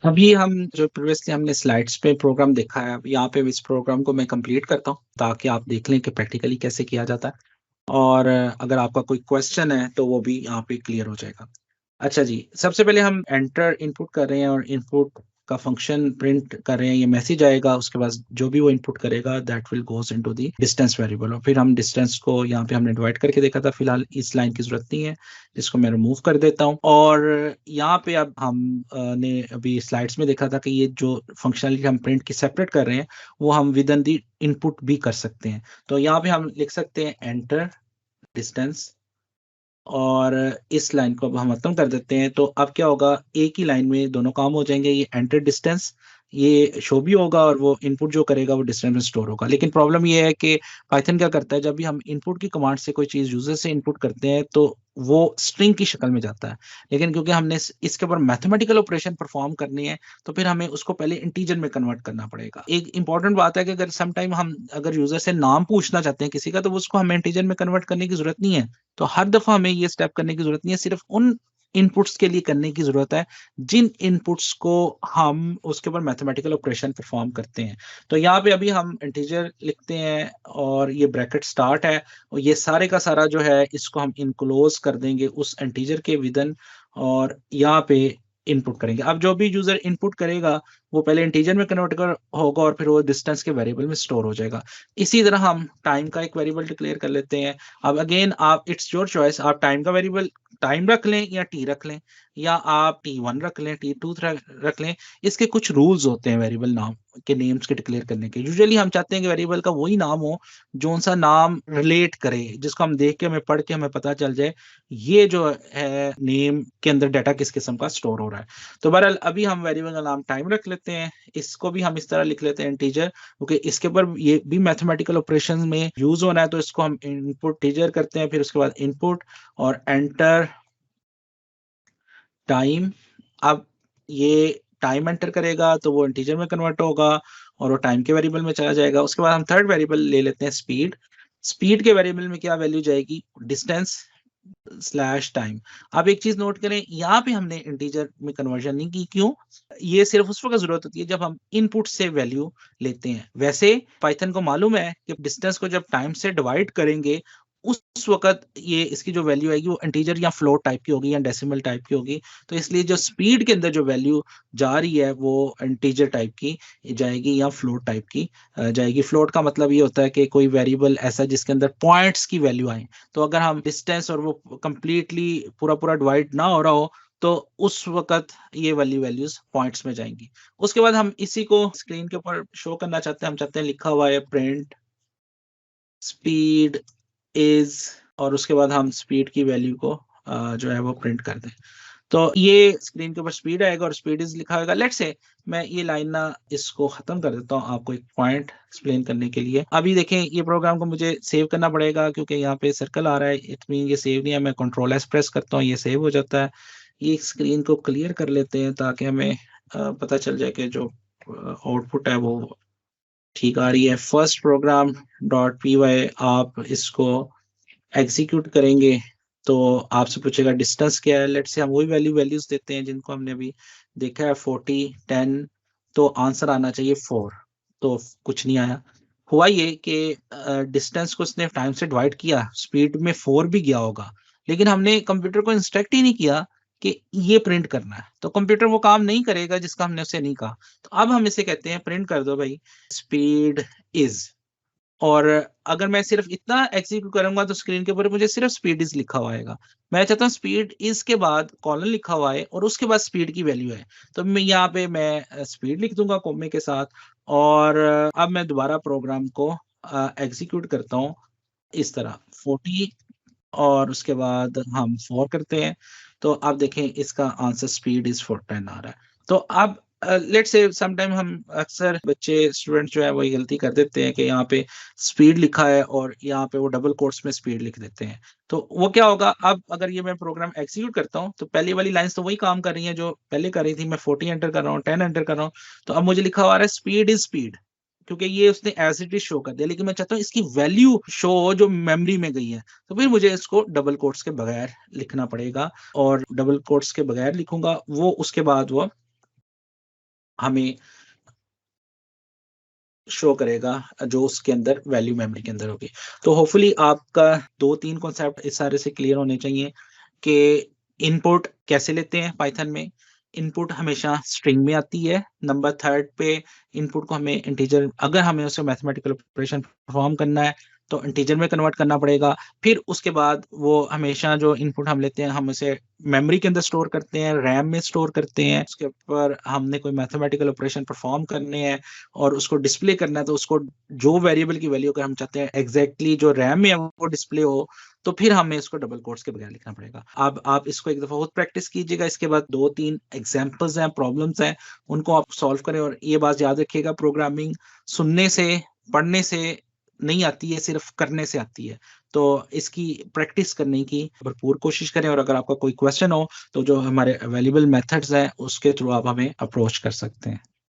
अभी हम जो प्रीवियसली हमने स्लाइड्स पे प्रोग्राम देखा है, अब यहाँ पे इस प्रोग्राम को मैं कंप्लीट करता हूँ ताकि आप देख लें कि प्रैक्टिकली कैसे किया जाता है। और अगर आपका कोई क्वेश्चन है तो वो भी यहाँ पे क्लियर हो जाएगा। अच्छा जी, सबसे पहले हम एंटर इनपुट कर रहे हैं और इनपुट का फंक्शन प्रिंट कर रहे हैं, ये मैसेज आएगा। उसके बाद जो भी वो इनपुट करेगा that will goes into the distance variable, और फिर हम डिस्टेंस को यहाँ पे हमने डिवाइड करके देखा था। फिलहाल इस लाइन की जरूरत नहीं है, इसको मैं रिमूव कर देता हूँ। और यहाँ पे अब हम ने अभी स्लाइड्स में देखा था कि ये जो फंक्शनलिटी हम प्रिंट की सेपरेट कर रहे हैं वो हम विद इन दी इनपुट भी कर सकते हैं। तो यहाँ पे हम लिख सकते हैं एंटर डिस्टेंस, और इस लाइन को अब हम खत्म कर देते हैं। तो अब क्या होगा, एक ही लाइन में दोनों काम हो जाएंगे। ये एंटर डिस्टेंस ये शो भी होगा और वो इनपुट जो करेगा वो डिस्टेंस में स्टोर होगा। लेकिन प्रॉब्लम ये है कि पाइथन क्या करता है, जब भी हम इनपुट की कमांड से कोई चीज यूजर से इनपुट करते हैं तो वो स्ट्रिंग की शक्ल में जाता है। लेकिन क्योंकि हमने इसके ऊपर मैथमेटिकल ऑपरेशन परफॉर्म करनी है तो फिर हमें उसको पहले इंटीजर में कन्वर्ट करना पड़ेगा। एक इंपॉर्टेंट बात है कि अगर सम टाइम हम अगर यूजर से नाम पूछना चाहते हैं किसी का, तो उसको हमें इंटीजर में कन्वर्ट करने की जरूरत नहीं है। तो हर दफा हमें ये स्टेप करने की जरूरत नहीं है, सिर्फ उन इनपुट्स के लिए करने की जरूरत है जिन इनपुट्स को हम उसके ऊपर मैथमेटिकल ऑपरेशन परफॉर्म करते हैं। तो यहाँ पे अभी हम इंटीजर लिखते हैं और ये ब्रैकेट स्टार्ट है, और ये सारे का सारा जो है इसको हम इनक्लोज कर देंगे उस इंटीजर के विदन, और यहाँ पे इनपुट करेंगे। अब जो भी यूजर इनपुट करेगा वो पहले इंटीजर में कन्वर्ट कर होगा और फिर वो डिस्टेंस के वेरिएबल में स्टोर हो जाएगा। इसी तरह हम टाइम का एक वेरिएबल डिक्लेयर कर लेते हैं। अब अगेन आप इट्स योर चॉइस, आप टाइम का वेरिएबल टाइम रख लें या टी रख लें, या आप T1 रख लें, T2 रख लें। इसके कुछ रूल्स होते हैं वेरिएबल नाम के नेम्स के डिक्लेयर करने के। यूजुअली हम चाहते हैं कि वेरिएबल का वही नाम हो जो सा नाम रिलेट करे, जिसको हम देख के हमें पढ़ के हमें पता चल जाए ये जो है नेम के अंदर डाटा किस किस्म का स्टोर हो रहा है। तो बहरहाल अभी हम वेरिएबल का नाम टाइम रख लेते हैं। इसको भी हम इस तरह लिख लेते हैं इंटीजर, क्योंकि इसके ऊपर ये भी मैथमेटिकल ऑपरेशन में यूज होना है। तो इसको हम इनपुट टीजर करते हैं, फिर उसके बाद इनपुट और एंटर टाइम। अब ये टाइम एंटर करेगा तो वो इंटीजर में कन्वर्ट होगा और वो टाइम के वेरिएबल में चला जाएगा। उसके बाद हम थर्ड वेरिएबल ले लेते हैं स्पीड। स्पीड के वेरिएबल में क्या वैल्यू जाएगी, डिस्टेंस स्लैश टाइम। अब एक चीज नोट करें, यहाँ पे हमने इंटीजर में कन्वर्जन नहीं की। क्यों? ये सिर्फ उस वक्त जरूरत होती है जब हम इनपुट से वैल्यू लेते हैं। वैसे पाइथन को मालूम है कि डिस्टेंस को जब टाइम से डिवाइड करेंगे उस वक्त ये इसकी जो वैल्यू आएगी वो इंटीजर या फ्लोट टाइप की होगी या डेसिमल टाइप की होगी। तो इसलिए जो स्पीड के अंदर जो वैल्यू जा रही है वो इंटीजर टाइप की जाएगी या फ्लोट टाइप की जाएगी। फ्लोट का मतलब ये होता है कि कोई वेरिएबल ऐसा जिसके अंदर पॉइंट्स की वैल्यू आए। तो अगर हम डिस्टेंस और वो कंप्लीटली पूरा पूरा डिवाइड ना हो रहा हो तो उस वक्त ये वाली वैल्यूज पॉइंट्स में जाएंगी। उसके बाद हम इसी को स्क्रीन के ऊपर शो करना चाहते हैं। हम चाहते हैं लिखा हुआ है प्रिंट स्पीड इज, और उसके बाद हम स्पीड की वैल्यू को जो है वो प्रिंट कर दें। तो ये स्क्रीन के ऊपर स्पीड आएगा और स्पीड इज लिखा होगा। लेट्स से मैं ये लाइन ना इसको खत्म कर देता हूँ आपको एक पॉइंट एक्सप्लेन करने के लिए। अभी देखें ये प्रोग्राम को मुझे सेव करना पड़ेगा क्योंकि यहाँ पे सर्कल आ रहा है, इट मीन ये सेव नहीं है। मैं कंट्रोल एस प्रेस करता हूँ, ये सेव हो जाता है। ये स्क्रीन को क्लियर कर लेते हैं ताकि हमें पता चल जाए कि जो आउटपुट है वो ठीक आ रही है। First program dot P Y आप इसको एग्जीक्यूट करेंगे तो आपसे पूछेगा डिस्टेंस क्या है। लेट से हम वही वैल्यूज देते हैं जिनको हमने अभी देखा है, 40 10। तो आंसर आना चाहिए 4। तो कुछ नहीं आया। हुआ ये कि डिस्टेंस को उसने टाइम से डिवाइड किया, स्पीड में 4 भी गया होगा, लेकिन हमने कंप्यूटर को इंस्ट्रक्ट ही नहीं किया कि ये प्रिंट करना है। तो कंप्यूटर वो काम नहीं करेगा जिसका हमने उसे नहीं कहा। तो अब हम इसे कहते हैं प्रिंट कर दो भाई स्पीड इज। और अगर मैं सिर्फ इतना एग्जीक्यूट करूंगा तो स्क्रीन के ऊपर मुझे सिर्फ स्पीड इज लिखा हुआ आएगा। मैं चाहता हूँ स्पीड इज के बाद कॉलन लिखा हुआ है और उसके बाद स्पीड की वैल्यू है। तो मैं यहाँ पे मैं स्पीड लिख दूंगा कोमे के साथ। और अब मैं दोबारा प्रोग्राम को एग्जीक्यूट करता हूँ इस तरह 40, और उसके बाद हम 4 करते हैं। तो आप देखें इसका आंसर स्पीड इज 410 आ रहा है। तो अब लेट्स से समटाइम हम अक्सर बच्चे स्टूडेंट जो है वही गलती कर देते हैं कि यहाँ पे स्पीड लिखा है और यहाँ पे वो डबल कोट्स में स्पीड लिख देते हैं। तो वो क्या होगा, अब अगर ये मैं प्रोग्राम एग्जीक्यूट करता हूँ तो पहली वाली लाइंस तो वही काम कर रही हैं जो पहले कर रही थी। मैं 40 एंटर कर रहा हूँ, 10 एंटर कर रहा हूँ। तो अब मुझे लिखा हुआ आ रहा है स्पीड इज स्पीड, क्योंकि ये उसने एज इट इज शो कर दिया। लेकिन मैं चाहता हूँ इसकी वैल्यू शो हो जो मेमोरी में गई है। तो फिर मुझे इसको डबल कोट्स के बगैर लिखना पड़ेगा, और डबल कोट्स के बगैर लिखूंगा वो उसके बाद वो हमें शो करेगा जो उसके अंदर वैल्यू मेमोरी के अंदर होगी। तो होपफुली आपका 2-3 कॉन्सेप्ट इस सारे से क्लियर होने चाहिए कि इनपुट कैसे लेते हैं पाइथन में। इनपुट हमेशा स्ट्रिंग में आती है। नंबर 3 पे इनपुट को हमें इंटीजर, अगर हमें उसे मैथमेटिकल ऑपरेशन परफॉर्म करना है तो इंटीजर में कन्वर्ट करना पड़ेगा। फिर उसके बाद वो हमेशा जो इनपुट हम लेते हैं हम उसे मेमोरी के अंदर स्टोर करते हैं, रैम में स्टोर करते हैं। उसके ऊपर हमने कोई मैथमेटिकल ऑपरेशन परफॉर्म करने हैं और उसको डिस्प्ले करना है, तो उसको जो वेरिएबल की वैल्यू अगर हम चाहते हैं एग्जैक्टली जो रैम में है वो डिस्प्ले हो, तो फिर हमें इसको डबल कोट्स के बगैर लिखना पड़ेगा। अब आप इसको एक दफा बहुत प्रैक्टिस कीजिएगा, इसके बाद 2-3 एग्जांपल्स हैं, प्रॉब्लम्स हैं, उनको आप सॉल्व करें। और ये बात याद रखिएगा, प्रोग्रामिंग सुनने से, पढ़ने से नहीं आती है, सिर्फ करने से आती है। तो इसकी प्रैक्टिस करने की भरपूर कोशिश करें, और अगर आपका कोई क्वेश्चन हो तो जो हमारे अवेलेबल मेथड्स हैं उसके थ्रू आप हमें अप्रोच कर सकते हैं।